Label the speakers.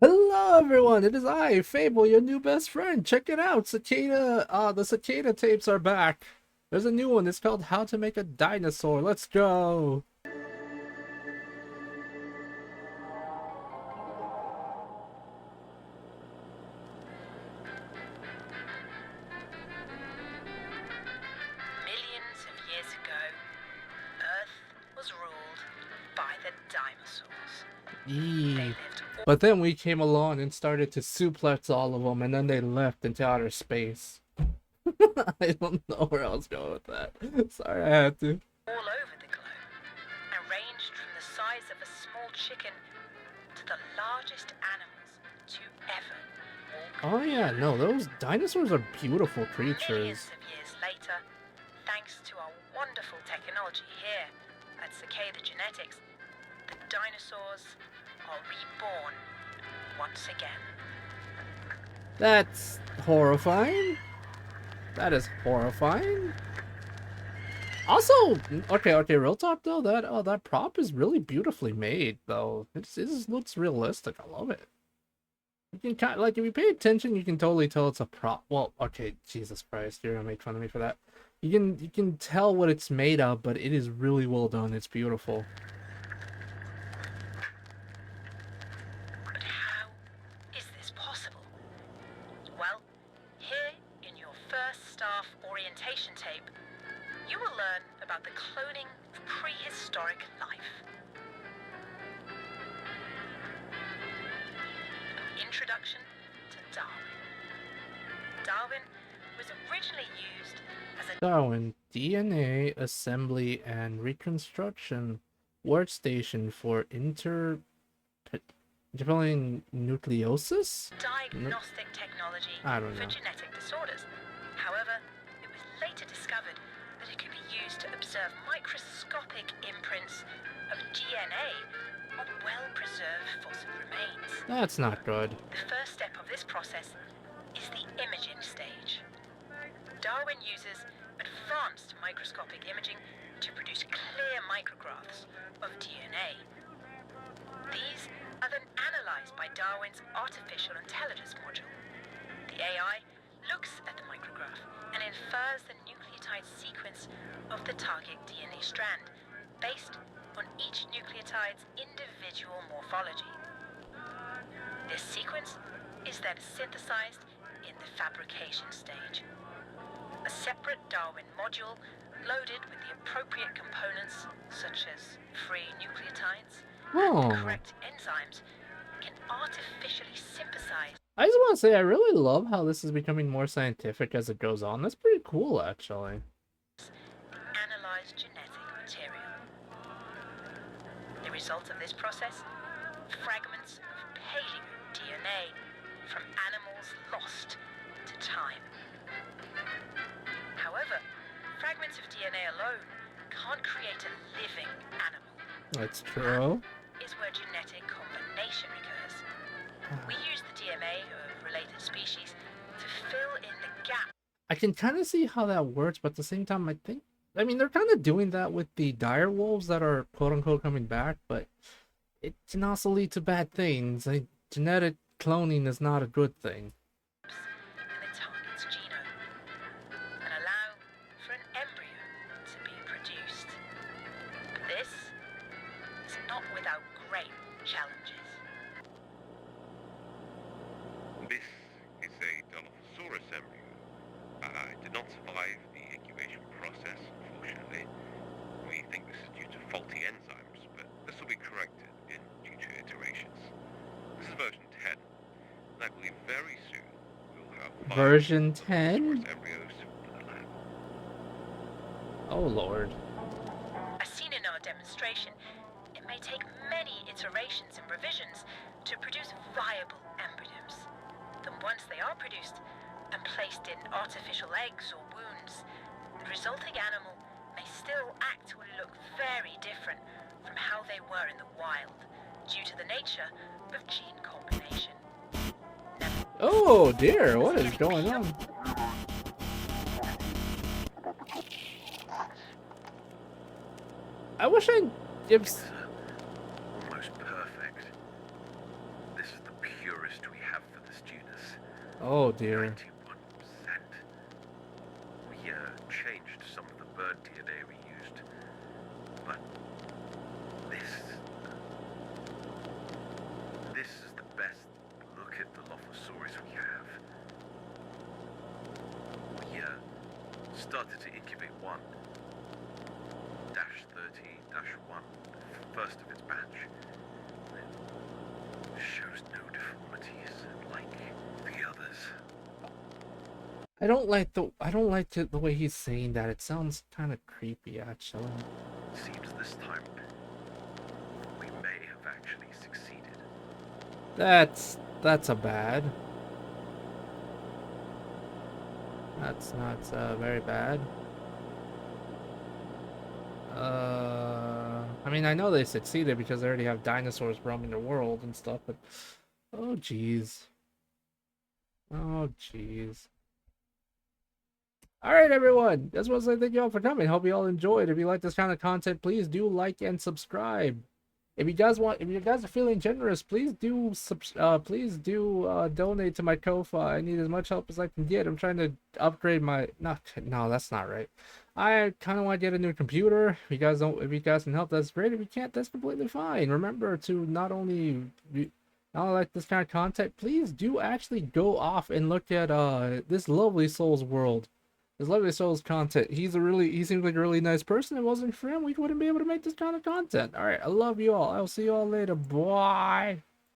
Speaker 1: Hello everyone, it is I, Fable, your new best friend. Check it out, Cicada, the Cicada tapes are back. There's a new one, it's called How to Make a Dinosaur. Let's go!
Speaker 2: Millions of years ago, Earth was ruled by the dinosaurs. They
Speaker 1: Yee.
Speaker 2: lived
Speaker 1: But then we came along and started to suplex all of them, and then they left into outer space. I don't know where I was going with that. Sorry, I had to.
Speaker 2: all over the globe and ranged from the size of a small chicken to the largest animals to ever walk.
Speaker 1: Oh yeah, no, those dinosaurs are beautiful
Speaker 2: Millions
Speaker 1: creatures.
Speaker 2: of years later, thanks to our wonderful technology here at Cicada Genetics, the dinosaurs are reborn once again.
Speaker 1: That's horrifying. That is horrifying. Also, okay, real talk though, that prop is really beautifully made though. It just looks realistic. I love it. You can kind of, like, if you pay attention, you can totally tell it's a prop. Well, okay, Jesus Christ, you're gonna make fun of me for that. You can tell what it's made of, but it is really well done. It's beautiful.
Speaker 2: But how is this possible? Well, here in your first staff orientation tape, you will learn about the cloning of prehistoric life. An introduction to Darwin. Darwin was originally used as a
Speaker 1: Darwin, DNA assembly and reconstruction workstation for interpelling nucleosis?
Speaker 2: diagnostic technology
Speaker 1: I don't
Speaker 2: for
Speaker 1: know.
Speaker 2: genetic disorders. However, it was later discovered that it could be used to observe microscopic imprints of DNA on well-preserved fossil remains.
Speaker 1: That's not good.
Speaker 2: The first step of this process is the imaging stage. Darwin uses advanced microscopic imaging to produce clear micrographs of DNA. These are then analyzed by Darwin's artificial intelligence module. The AI looks at the micrograph and infers the nucleotide sequence of the target DNA strand based on each nucleotide's individual morphology. This sequence is then synthesized in the fabrication stage. A separate Darwin module loaded with the appropriate components such as free nucleotides
Speaker 1: Oh.
Speaker 2: and the correct enzymes can artificially synthesize
Speaker 1: I just want to say I really love how this is becoming more scientific as it goes on. That's pretty cool, actually.
Speaker 2: analyzed genetic material. The result of this process, fragments of paleo DNA from animals lost to time. However, fragments of DNA alone can't create a living animal.
Speaker 1: That's true.
Speaker 2: Is where genetic combination occurs. We use the DNA of related species to fill in the gap.
Speaker 1: I can kind of see how that works, but at the same time, I mean, they're kind of doing that with the dire wolves that are quote unquote coming back, but it can also lead to bad things. Genetic cloning is not a good thing.
Speaker 2: In the target's genome and allow for an embryo to be produced. But this is not without great challenges.
Speaker 3: This is a Dilophosaurus embryo. It did not survive the incubation process, unfortunately. We think this is due to faulty enzymes, but this will be corrected in future iterations. This is version 10, and I believe very soon we'll have 5
Speaker 1: Version
Speaker 3: Dilophosaurus
Speaker 1: 10?
Speaker 3: embryos in the lab.
Speaker 1: Oh lord.
Speaker 2: As seen in our demonstration, it may take many iterations and revisions to produce viable embryos. Then once they are produced and placed in artificial eggs or wounds, the resulting animal may still act or look very different from how they were in the wild, due to the nature of gene combination.
Speaker 1: Oh dear, what is going on? I wish I...
Speaker 3: Almost perfect. This is the purest
Speaker 4: tourist we have for this genus.
Speaker 1: Oh dear.
Speaker 4: 91%. We changed some of the bird DNA we used, but this is the best look at the Dilophosaurus we have. We started to incubate one, -30-1, first of its batch. It shows no deformities like the others.
Speaker 1: I don't like the way he's saying that. It sounds kind of creepy, actually.
Speaker 4: Seems this time we may have actually succeeded.
Speaker 1: That's a bad. That's not very bad. I mean, I know they succeeded because they already have dinosaurs roaming the world and stuff, but oh jeez. Oh jeez. Alright everyone, just want to say thank you all for coming. Hope you all enjoyed. If you like this kind of content, please do like and subscribe. If you guys are feeling generous, please do donate to my Ko-fi. I need as much help as I can get. I'm trying to upgrade my no, that's not right. I kind of want to get a new computer. If you guys can help, that's great. If you can't, that's completely fine. Remember to not only like this kind of content, please do actually go off and look at this Lovely Souls world. This Lovely Souls content. He seems like a really nice person. If it wasn't for him, we wouldn't be able to make this kind of content. Alright, I love you all. I'll see you all later. Bye.